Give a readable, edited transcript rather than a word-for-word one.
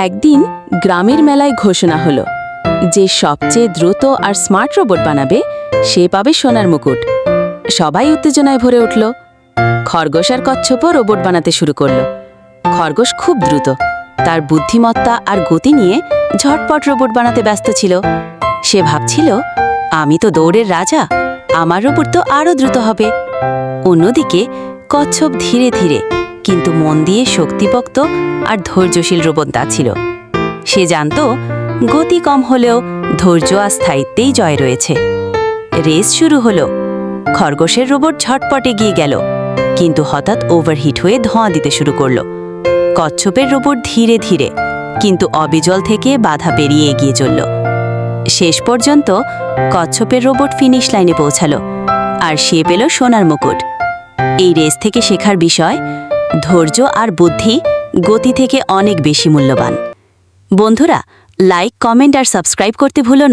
একদিন গ্রামের মেলায় ঘোষণা হলো যে সবচেয়ে দ্রুত আর স্মার্ট রোবট বানাবে সে পাবে সোনার মুকুট। সবাই উত্তেজনায় ভরে উঠল। খরগোশ আর কচ্ছপও রোবট বানাতে শুরু করল। খরগোশ খুব দ্রুত, তার বুদ্ধিমত্তা আর গতি নিয়ে ঝটপট রোবট বানাতে ব্যস্ত ছিল। সে ভাবছিল, আমি তো দৌড়ের রাজা, আমার রোবট তো আরও দ্রুত হবে। অন্যদিকে কচ্ছপ ধীরে ধীরে কিন্তু মন দিয়ে শক্তিপোক্ত আর ধৈর্যশীল রোবট ছিল। সে জানত গতি কম হলেও ধৈর্য আর স্থায়িত্বেই জয় রয়েছে। রেস শুরু হলো। খরগোশের রোবট ঝটপট এগিয়ে গেল, কিন্তু হঠাৎ ওভারহিট হয়ে ধোঁয়া দিতে শুরু করল। কচ্ছপের রোবট ধীরে ধীরে কিন্তু অবিচল থেকে বাধা পেরিয়ে এগিয়ে চলল। শেষ পর্যন্ত কচ্ছপের রোবট ফিনিশ লাইনে পৌঁছালো আর সে পেল সোনার মুকুট। এই রেস থেকে শেখার বিষয়, ধৈর্য আর বুদ্ধি গতি থেকে অনেক বেশি মূল্যবান। বন্ধুরা, লাইক, কমেন্ট আর সাবস্ক্রাইব করতে ভুলো না।